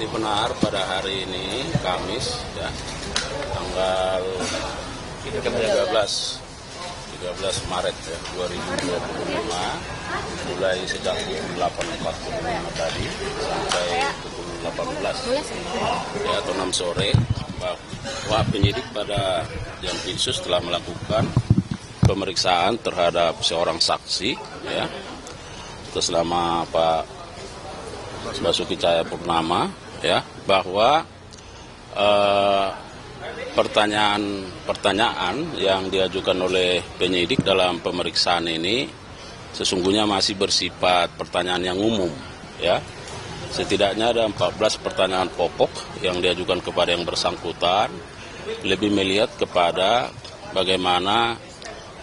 Jadi benar pada hari ini Kamis ya, tanggal 13 Maret ya, 2025 mulai sejak pukul 8.45 tadi sampai pukul 18 ya, atau 6 sore bahwa penyidik pada Jampitsus telah melakukan pemeriksaan terhadap seorang saksi ya, atas nama Pak Basuki Cahayapurnama ya, bahwa pertanyaan yang diajukan oleh penyidik dalam pemeriksaan ini sesungguhnya masih bersifat pertanyaan yang umum ya. Setidaknya ada 14 pertanyaan pokok yang diajukan kepada yang bersangkutan, lebih melihat kepada bagaimana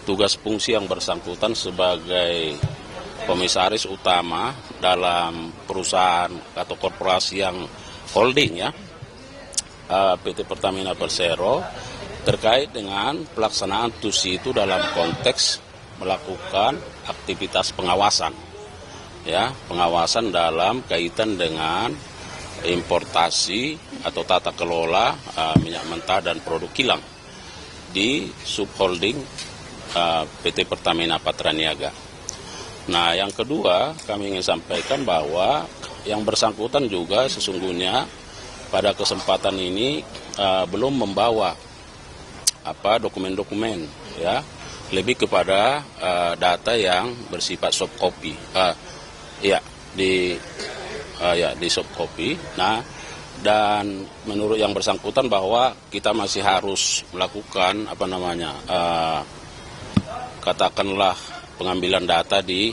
tugas fungsi yang bersangkutan sebagai komisaris utama dalam perusahaan atau korporasi yang holding ya, PT Pertamina Persero, terkait dengan pelaksanaan TUSI itu dalam konteks melakukan aktivitas pengawasan ya, pengawasan dalam kaitan dengan importasi atau tata kelola minyak mentah dan produk kilang di subholding PT Pertamina Patraniaga. Nah, yang kedua kami ingin sampaikan bahwa yang bersangkutan juga sesungguhnya pada kesempatan ini belum membawa dokumen-dokumen ya, lebih kepada data yang bersifat soft copy di soft copy. Nah, dan menurut yang bersangkutan bahwa kita masih harus melakukan katakanlah pengambilan data di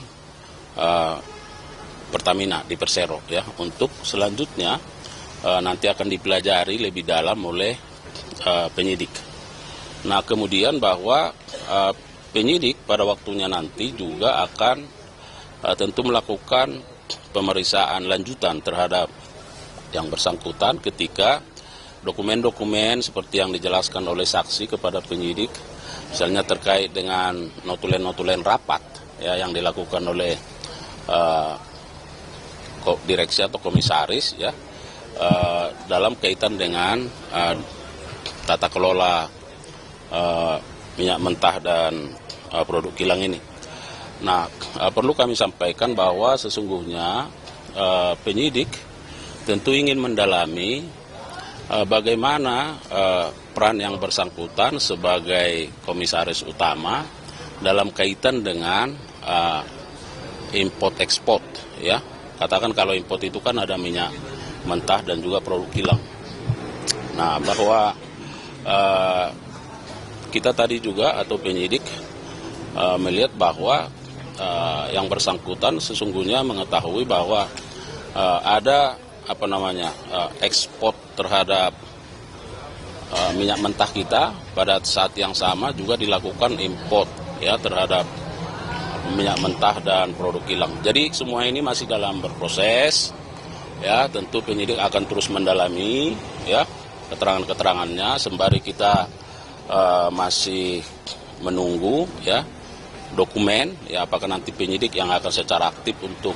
Pertamina, di Persero ya, untuk selanjutnya nanti akan dipelajari lebih dalam oleh penyidik. Nah, kemudian bahwa penyidik pada waktunya nanti juga akan tentu melakukan pemeriksaan lanjutan terhadap yang bersangkutan ketika dokumen-dokumen seperti yang dijelaskan oleh saksi kepada penyidik, misalnya terkait dengan notulen-notulen rapat ya, yang dilakukan oleh direksi atau komisaris ya, dalam kaitan dengan tata kelola minyak mentah dan produk kilang ini. Nah, perlu kami sampaikan bahwa sesungguhnya penyidik tentu ingin mendalami bagaimana peran yang bersangkutan sebagai komisaris utama dalam kaitan dengan import ekspor ya. Katakan kalau import itu kan ada minyak mentah dan juga produk kilang. Nah, bahwa kita tadi juga atau penyidik melihat bahwa yang bersangkutan sesungguhnya mengetahui bahwa ada ekspor terhadap minyak mentah kita, pada saat yang sama juga dilakukan import ya terhadap minyak mentah dan produk kilang. Jadi semua ini masih dalam berproses ya, tentu penyidik akan terus mendalami ya keterangan-keterangannya sembari kita masih menunggu ya dokumen ya, apakah nanti penyidik yang akan secara aktif untuk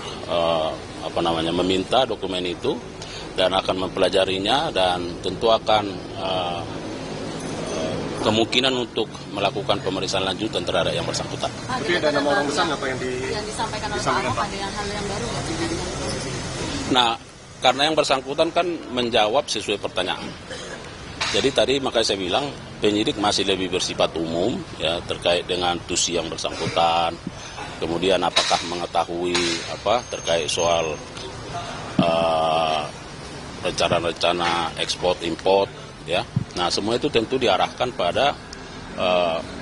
meminta dokumen itu dan akan mempelajarinya, dan tentu akan kemungkinan untuk melakukan pemeriksaan lanjutan terhadap yang bersangkutan. Tapi ada nama orang besar apa yang disampaikan oleh Pak Ahok, ada hal yang baru nggak dengan posisi ini? Nah, karena yang bersangkutan kan menjawab sesuai pertanyaan. Jadi tadi makanya saya bilang penyidik masih lebih bersifat umum ya, terkait dengan TUSI yang bersangkutan. Kemudian apakah mengetahui terkait soal rencana-rencana ekspor import ya. Nah, semua itu tentu diarahkan pada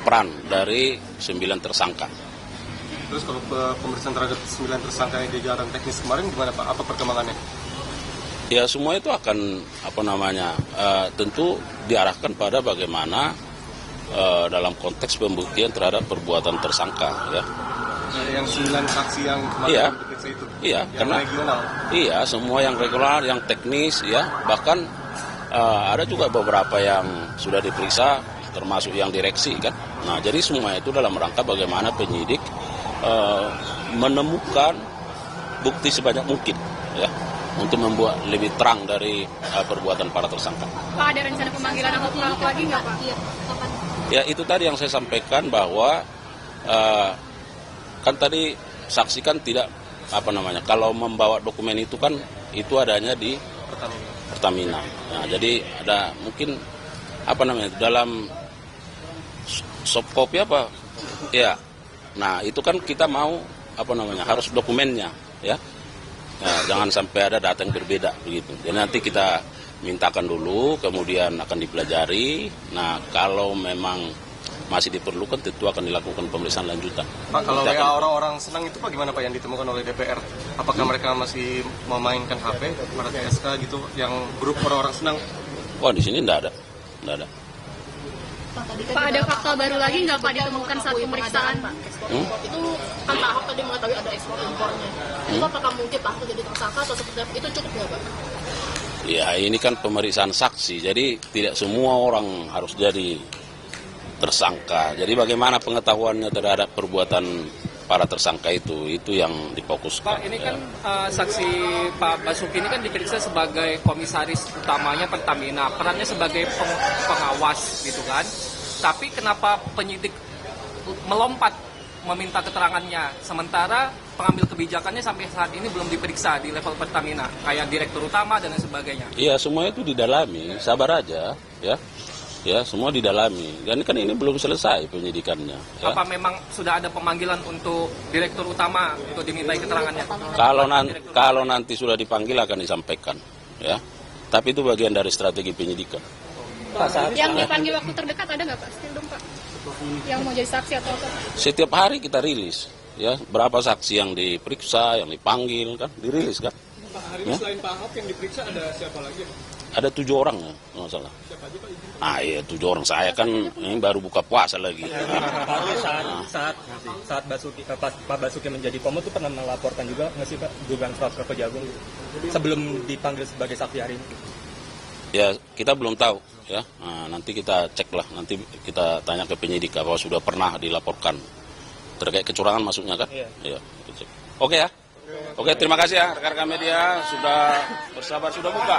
peran dari 9 tersangka. Terus kalau pemeriksaan terhadap 9 tersangka yang di jalan teknis kemarin gimana Pak? Apa perkembangannya? Ya, semua itu akan tentu diarahkan pada bagaimana dalam konteks pembuktian terhadap perbuatan tersangka ya. Yang 9 saksi yang kemarin diperiksa itu. Iya, yang karena regional. Iya, semua yang regular, yang teknis ya, bahkan ada juga beberapa yang sudah diperiksa termasuk yang direksi kan. Nah, jadi semua itu dalam rangka bagaimana penyidik menemukan bukti sebanyak mungkin ya. untuk membuat lebih terang dari perbuatan para tersangka. Pak, ada rencana pemanggilan Ahok lagi nggak, Pak? Iya, kapan? Ya itu tadi yang saya sampaikan bahwa kan tadi saksi kan tidak kalau membawa dokumen itu kan itu adanya di Pertamina. Nah, jadi ada mungkin dalam soft copy ya. Nah, itu kan kita mau harus dokumennya ya. Nah, jangan sampai ada data yang berbeda begitu. Jadi nanti kita mintakan dulu, kemudian akan dipelajari. Nah, kalau memang masih diperlukan, tentu akan dilakukan pemeriksaan lanjutan. Pak, kalau WA orang-orang senang itu Pak gimana Pak yang ditemukan oleh DPR? Apakah mereka masih memainkan HP, para TSK gitu, yang grup orang-orang senang? Wah, di sini enggak ada. Pak, ada fakta baru lagi nggak, Pak, ditemukan saat pemeriksaan? Itu kan Pak Ahok tadi mengetahui ada ekspor impornya. Itu apakah mungkin Pak Ahok jadi tersangka atau seperti apa? Itu cukup nggak, Pak? Ya, ini kan pemeriksaan saksi, jadi tidak semua orang harus jadi tersangka. Jadi bagaimana pengetahuannya terhadap perbuatan para tersangka itu yang difokuskan. Pak, ini kan saksi Pak Basuki ini kan diperiksa sebagai komisaris utamanya Pertamina, perannya sebagai pengawas gitu kan. Tapi kenapa penyidik melompat meminta keterangannya, sementara pengambil kebijakannya sampai saat ini belum diperiksa di level Pertamina, kayak direktur utama dan lain sebagainya. Iya, semua itu didalami, sabar aja ya. Ya, semua didalami. Dan kan ini belum selesai penyidikannya. Ya. Apa memang sudah ada pemanggilan untuk direktur utama untuk dimintai keterangannya? Kalau nanti sudah dipanggil akan disampaikan, ya. Tapi itu bagian dari strategi penyidikan. Yang dipanggil waktu terdekat ada nggak, Pak? Still dong, Pak. Yang mau jadi saksi atau apa? Setiap hari kita rilis, ya. Berapa saksi yang diperiksa, yang dipanggil, kan, dirilis kan. Pak, hari ini selain Pak Ahok yang diperiksa ada siapa lagi? Ada 7 orang ya, nggak salah. Siapa aja Pak? Iya 7 orang. Saya kan ini baru buka puasa lagi. Saat Pak Basuki menjadi Komo itu pernah melaporkan juga nggak sih Pak dugaan fraud ke Kejagung sebelum dipanggil sebagai saksi hari ini? Ya kita belum tahu ya. Nah, nanti kita cek lah. Nanti kita tanya ke penyidik apakah sudah pernah dilaporkan terkait kecurangan masuknya kan? Iya. Kita cek. Oke ya. Oke, terima kasih ya rekan-rekan media sudah bersabar, sudah buka.